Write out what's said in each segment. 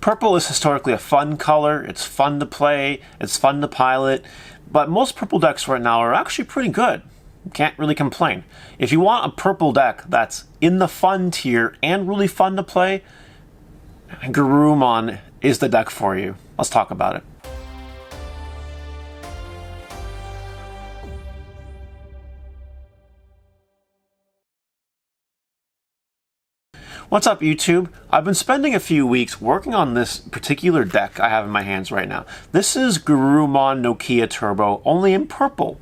Purple is historically a fun color, it's fun to play, it's fun to pilot, but most purple decks right now are actually pretty good. Can't really complain. If you want a purple deck that's in the fun tier and really fun to play, Garurumon is the deck for you. Let's talk about it. What's up, YouTube? I've been spending a few weeks working on this particular deck I have in my hands right now. This is Garurumon Nokia Turbo, only in purple.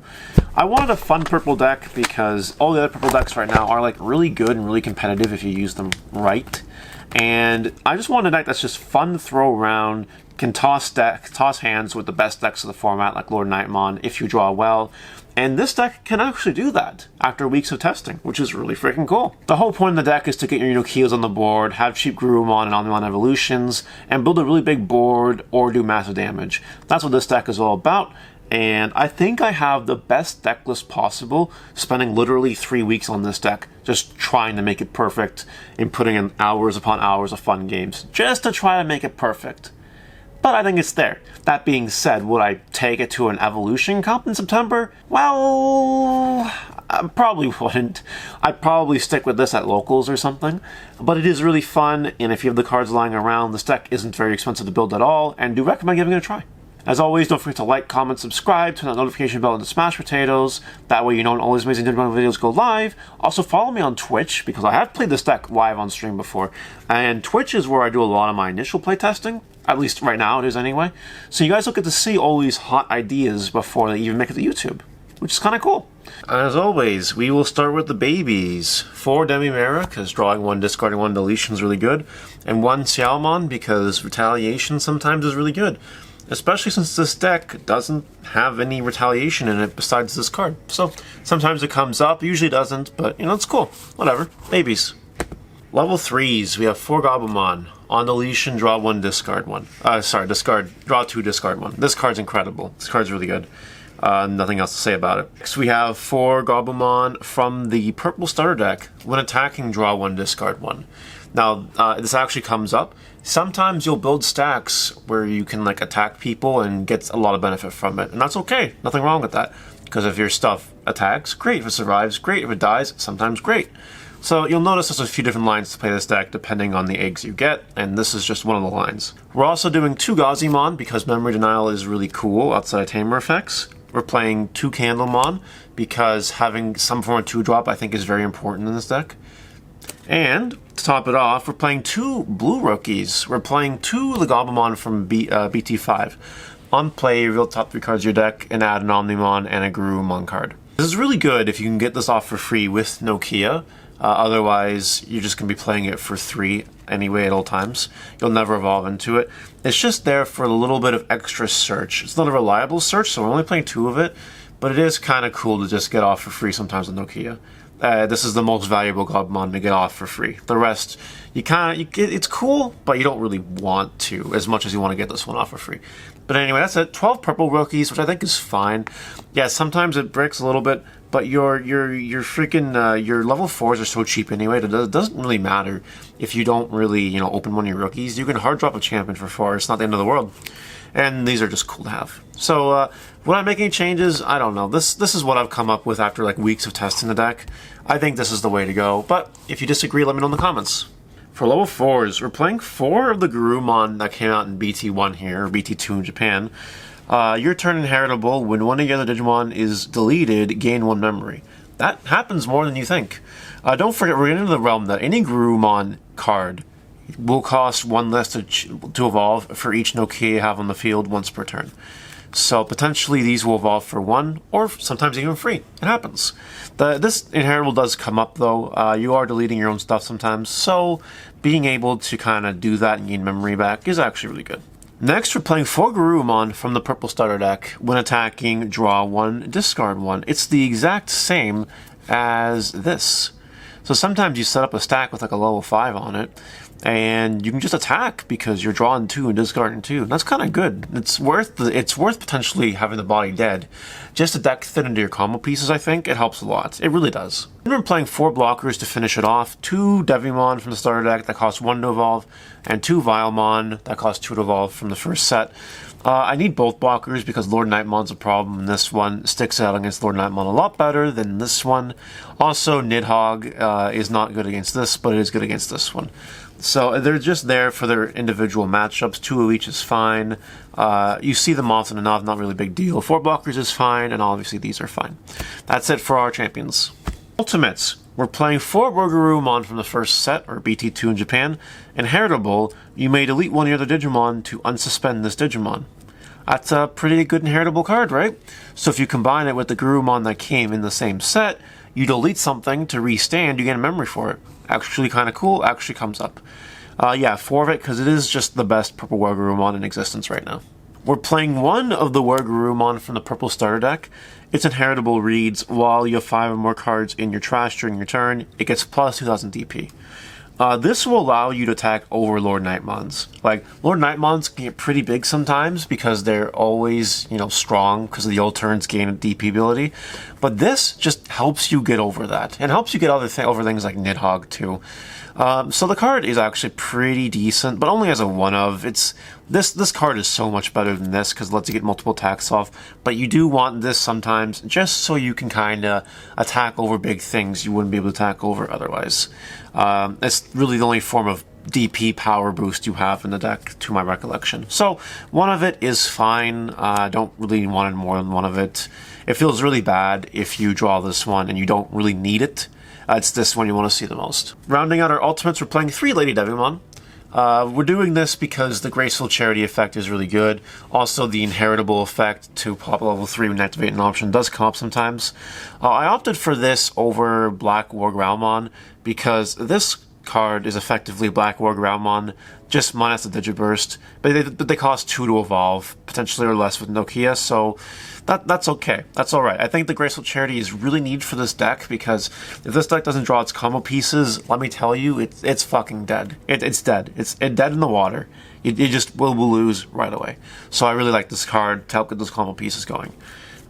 I wanted a fun purple deck because all the other purple decks right now are like really good and really competitive if you use them right. And I just want a deck that's just fun to throw around, can toss hands with the best decks of the format like Lord Nightmon if you draw well. And this deck can actually do that after weeks of testing, which is really freaking cool. The whole point of the deck is to get your Nokias on the board, have cheap Garurumon and Omnimon evolutions, and build a really big board or do massive damage. That's what this deck is all about, and I think I have the best deck list possible, spending literally 3 weeks on this deck, just trying to make it perfect and putting in hours upon hours of fun games, just to try to make it perfect. But I think it's there. That being said, would I take it to an evolution comp in September? Well, I probably wouldn't. I'd probably stick with this at locals or something. But it is really fun, and if you have the cards lying around, this deck isn't very expensive to build at all, and do recommend giving it a try. As always, don't forget to like, comment, subscribe, turn that notification bell into smash potatoes. That way you know when all these amazing Digimon videos go live. Also follow me on Twitch, because I have played this deck live on stream before. And Twitch is where I do a lot of my initial playtesting. At least right now it is anyway. So you guys will get to see all these hot ideas before they even make it to YouTube, which is kind of cool. As always, we will start with the babies. 4 Demimera, because drawing 1, discarding 1 deletion is really good. And 1 Xiaomon, because retaliation sometimes is really good. Especially since this deck doesn't have any retaliation in it besides this card. So sometimes it comes up, usually doesn't, but you know, it's cool. Whatever. Babies. Level 3s, we have 4 Gabumon. On deletion, draw 1, discard 1. Draw 2, discard 1. This card's incredible. This card's really good. Nothing else to say about it. Next we have 4 Gabumon from the purple starter deck. When attacking, draw 1, discard 1. Now, this actually comes up. Sometimes you'll build stacks where you can like attack people and get a lot of benefit from it. And that's okay. Nothing wrong with that. Because if your stuff attacks, great. If it survives, great. If it dies, sometimes great. So you'll notice there's a few different lines to play this deck depending on the eggs you get, and this is just one of the lines. We're also doing 2 Gazimon because Memory Denial is really cool outside of Tamer effects. We're playing 2 Candlemon because having some form of 2-drop I think is very important in this deck. And to top it off, we're playing 2 blue rookies. We're playing 2 Legabumon from BT5. On play, reveal top 3 cards of your deck and add an Omnimon and a Garurumon card. This is really good if you can get this off for free with Nokia. Otherwise, you're just going to be playing it for 3 anyway at all times. You'll never evolve into it. It's just there for a little bit of extra search. It's not a reliable search, so we're only playing 2 of it, but it is kind of cool to just get off for free sometimes with Nokia. This is the most valuable Gabumon to get off for free. The rest, it's cool, but you don't really want to as much as you want to get this one off for free. But anyway, that's it. 12 purple rookies, which I think is fine. Yeah, sometimes it breaks a little bit, but your freaking your level 4s are so cheap anyway. It doesn't really matter if you don't really open one of your rookies. You can hard drop a champion for 4. It's not the end of the world. And these are just cool to have. So, would I make any changes? I don't know. This is what I've come up with after like weeks of testing the deck. I think this is the way to go. But if you disagree, let me know in the comments. For level 4s, we're playing 4 of the Garurumon that came out in BT1 here, or BT2 in Japan. Your turn inheritable. When one of the other Digimon is deleted, gain 1 memory. That happens more than you think. Don't forget, we're getting into the realm that any Garurumon card will cost 1 less to evolve for each Nokia you have on the field once per turn. So potentially these will evolve for 1, or sometimes even free. It happens. This inheritable does come up though. You are deleting your own stuff sometimes, so being able to kind of do that and gain memory back is actually really good. Next, we're playing 4 Garurumon from the purple starter deck. When attacking, draw 1, discard 1. It's the exact same as this. So sometimes you set up a stack with like a level 5 on it, and you can just attack because you're drawing 2 and discarding 2. That's kind of good. It's worth potentially having the body dead. Just to deck fit into your combo pieces, I think it helps a lot. It really does. I've been playing 4 blockers to finish it off. 2 Devimon from the starter deck that cost 1 to evolve, and 2 Vilemon that cost 2 to evolve from the first set. I need both blockers because Lord Nightmon's a problem, and this one sticks out against Lord Nightmon a lot better than this one. Also, Nidhogg is not good against this, but it is good against this one. So they're just there for their individual matchups. 2 of each is fine. You see them often enough, not really a big deal. 4 blockers is fine, and obviously these are fine. That's it for our champions. Ultimates. We're playing 4 Garurumon from the first set, or BT2 in Japan. Inheritable, you may delete one of your other Digimon to unsuspend this Digimon. That's a pretty good inheritable card, right? So if you combine it with the Garurumon that came in the same set, you delete something to restand, you get a memory for it. Actually kind of cool, actually comes up. Yeah, 4 of it, because it is just the best Purple Garurumon in existence right now. We're playing 1 of the Garurumon from the Purple starter deck. Its inheritable reads, while you have 5 or more cards in your trash during your turn, it gets plus 2000 DP. This will allow you to attack over Lord Nightmons. Like, Lord Nightmons can get pretty big sometimes because they're always, strong because of the old turns gain a DP ability. But this just helps you get over that, and helps you get over things like Nidhogg too. So the card is actually pretty decent, but only as a one of. This card is so much better than this because it lets you get multiple attacks off. But you do want this sometimes just so you can kind of attack over big things you wouldn't be able to attack over otherwise. It's really the only form of DP power boost you have in the deck, to my recollection. So one of it is fine. I don't really want more than one of it. It feels really bad if you draw this one and you don't really need it. It's this one you want to see the most. Rounding out our ultimates, we're playing 3 Lady Devimon. We're doing this because the Graceful Charity effect is really good. Also, the inheritable effect to pop level 3 when activating an option does come up sometimes. I opted for this over Black War Garurumon because this card is effectively Black War Garurumon, just minus the Digiburst, but they cost 2 to evolve, potentially, or less with Nokia, so that's okay. That's alright. I think the Graceful Charity is really needed for this deck, because if this deck doesn't draw its combo pieces, let me tell you, it's fucking dead. It's dead. It's dead in the water. You just will lose right away. So I really like this card to help get those combo pieces going.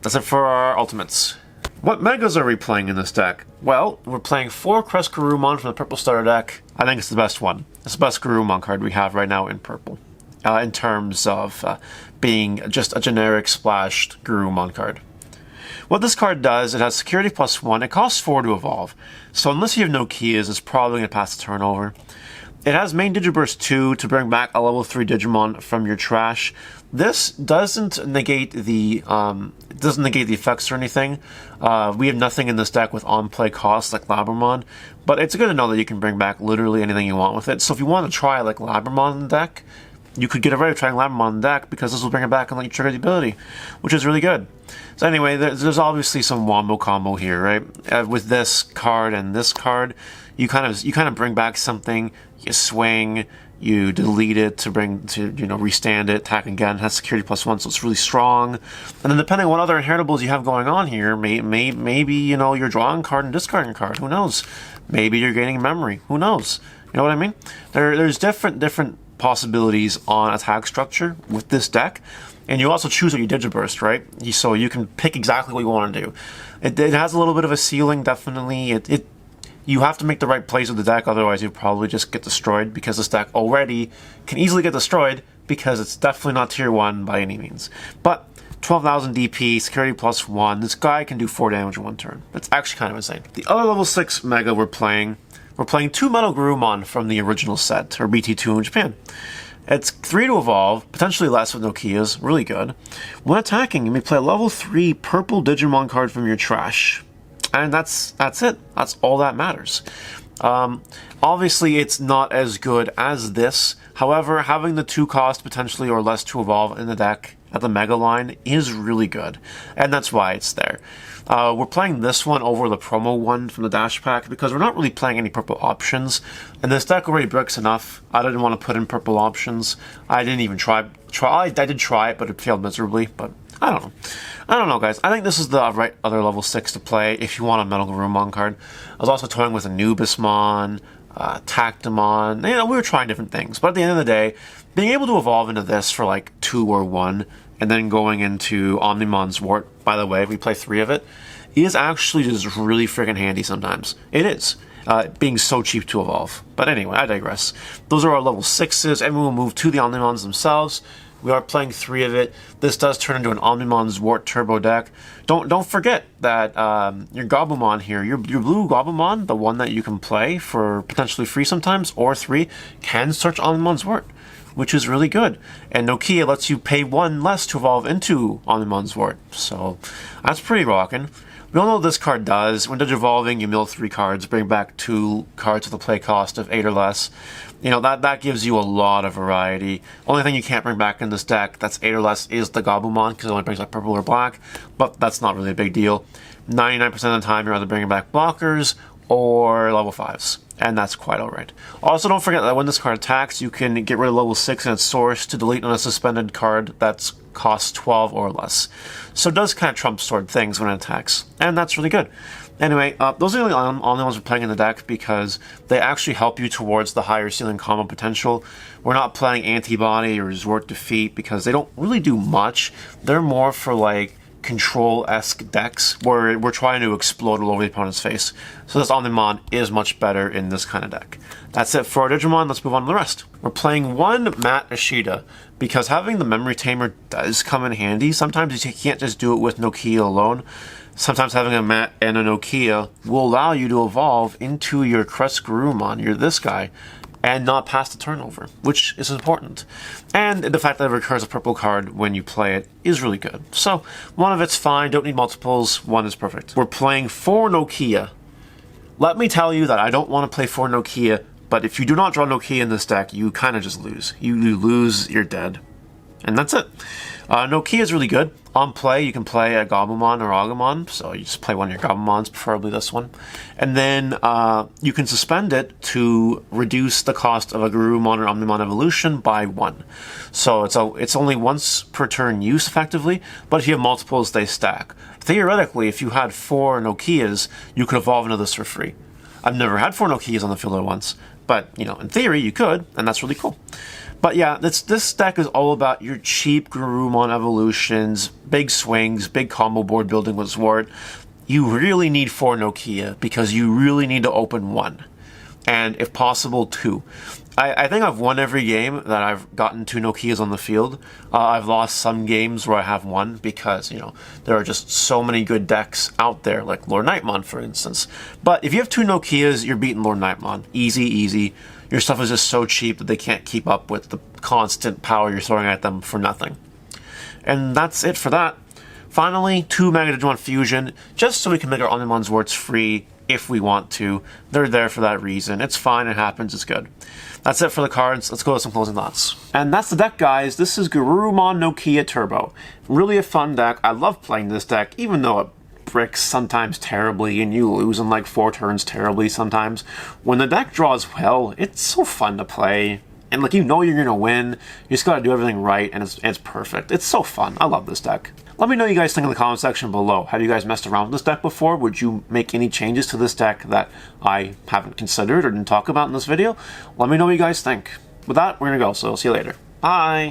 That's it for our ultimates. What megas are we playing in this deck? Well, we're playing 4 Crest Garurumon from the Purple starter deck. I think it's the best one. It's the best Garurumon card we have right now in Purple. In terms of being just a generic splashed Garurumon card. What this card does, it has security +1, it costs 4 to evolve. So unless you have Nokias, it's probably going to pass the turnover. It has main Digiburst 2 to bring back a level 3 Digimon from your trash. This doesn't negate the effects or anything. We have nothing in this deck with on-play costs like Labramon, but it's good to know that you can bring back literally anything you want with it. So if you want to try like Labramon in the deck, you could get away with trying Labramon in the deck because this will bring it back and let you trigger the ability, which is really good. So anyway, there's obviously some wombo combo here, right? With this card and this card, you kind of bring back something, you swing, you delete it to restand it, attack again, it has security +1, so it's really strong. And then depending on what other inheritables you have going on here, maybe you're drawing a card and discarding a card, who knows? Maybe you're gaining memory, who knows? You know what I mean? There's different possibilities on attack structure with this deck, and you also choose what you Digiburst, right? So you can pick exactly what you want to do. It has a little bit of a ceiling, definitely. You have to make the right plays with the deck, otherwise you'll probably just get destroyed, because this deck already can easily get destroyed because it's definitely not tier 1 by any means. But 12,000 DP, security +1, this guy can do 4 damage in 1 turn. That's actually kind of insane. The other level 6 Mega we're playing 2 Metal Garurumon from the original set, or BT2 in Japan. It's 3 to evolve, potentially less with Nokias, really good. When attacking, you may play a level 3 purple Digimon card from your trash. And that's it. That's all that matters. Obviously, it's not as good as this. However, having the 2 cost potentially or less to evolve in the deck at the Mega line is really good. And that's why it's there. We're playing this one over the promo one from the Dash Pack because we're not really playing any purple options. And this deck already bricks enough. I didn't want to put in purple options. I didn't even try. I did try it, but it failed miserably. But I don't know. I don't know, guys. I think this is the right other level 6 to play if you want a Metal Garurumon card. I was also toying with Anubismon, Tactimon. You know, we were trying different things, but at the end of the day, being able to evolve into this for like 2 or 1, and then going into Omnimon's Wart, by the way, we play 3 of it, is actually just really freaking handy sometimes. It is. Being so cheap to evolve. But anyway, I digress. Those are our level 6s, and we will move to the Omnimons themselves. We are playing 3 of it. This does turn into an Omnimon's Wart Turbo deck. Don't forget that your Gabumon here, your blue Gabumon, the one that you can play for potentially free sometimes, or 3, can search Omnimon's Wart, which is really good. And Nokia lets you pay 1 less to evolve into Omnimon's Wart. So that's pretty rockin'. We all know what this card does. When digivolving, you mill 3 cards, bring back 2 cards with a play cost of 8 or less. You know, that gives you a lot of variety. Only thing you can't bring back in this deck that's 8 or less is the Gabumon, because it only brings back purple or black, but that's not really a big deal. 99% of the time, you're either bringing back blockers or level 5s, and that's quite alright. Also, don't forget that when this card attacks, you can get rid of level 6 in its source to delete on a suspended card that's costs 12 or less. So it does kind of trump sword things when it attacks, and that's really good. Anyway, those are the only ones we're playing in the deck because they actually help you towards the higher ceiling combo potential. We're not playing Antibody or Resort Defeat because they don't really do much. They're more for like control-esque decks where we're trying to explode all over the opponent's face. So this Omnimon is much better in this kind of deck. That's it for our Digimon. Let's move on to the rest. We're playing 1 Matt Ishida because having the Memory Tamer does come in handy. Sometimes you can't just do it with Nokia alone. Sometimes having a Matt and a Nokia will allow you to evolve into your Crest Garurumon, you're this guy, and not pass the turnover, which is important. And the fact that it recurs a purple card when you play it is really good. So 1 of it's fine, don't need multiples, 1 is perfect. We're playing 4 Nokia. Let me tell you that I don't want to play 4 Nokia, but if you do not draw Nokia in this deck, you kind of just lose. You lose, you're dead. And that's it. Nokia is really good. On play, you can play a Gabumon or Agumon, so you just play one of your Gabumons, preferably this one. And then you can suspend it to reduce the cost of a Garurumon or Omnimon evolution by 1. So it's only once per turn use, effectively, but if you have multiples, they stack. Theoretically, if you had 4 Nokias, you could evolve into this for free. I've never had 4 Nokias on the field at once, but, you know, in theory, you could, and that's really cool. But yeah, this deck is all about your cheap Garurumon evolutions, big swings, big combo board building with Zwart. You really need 4 Nokia because you really need to open 1. And if possible, 2. I think I've won every game that I've gotten 2 Nokias on the field. I've lost some games where I have 1 because, you know, there are just so many good decks out there, like Lord Nightmon, for instance. But if you have 2 Nokias, you're beating Lord Nightmon. Easy, easy. Your stuff is just so cheap that they can't keep up with the constant power you're throwing at them for nothing. And that's it for that. Finally, 2 Mega Digimon Fusion, just so we can make our Omnimon's Warts free if we want to. They're there for that reason. It's fine, it happens, it's good. That's it for the cards. Let's go with some closing thoughts. And that's the deck, guys. This is Garurumon Nokia Turbo. Really a fun deck. I love playing this deck, even though it bricks sometimes terribly and you lose in like 4 turns terribly sometimes. When the deck draws well, it's so fun to play. And like, you know you're gonna win. You just gotta do everything right, and it's perfect. It's so fun. I love this deck. Let me know what you guys think in the comment section below. Have you guys messed around with this deck before? Would you make any changes to this deck that I haven't considered or didn't talk about in this video? Let me know what you guys think. With that, we're gonna go, so see you later. Bye!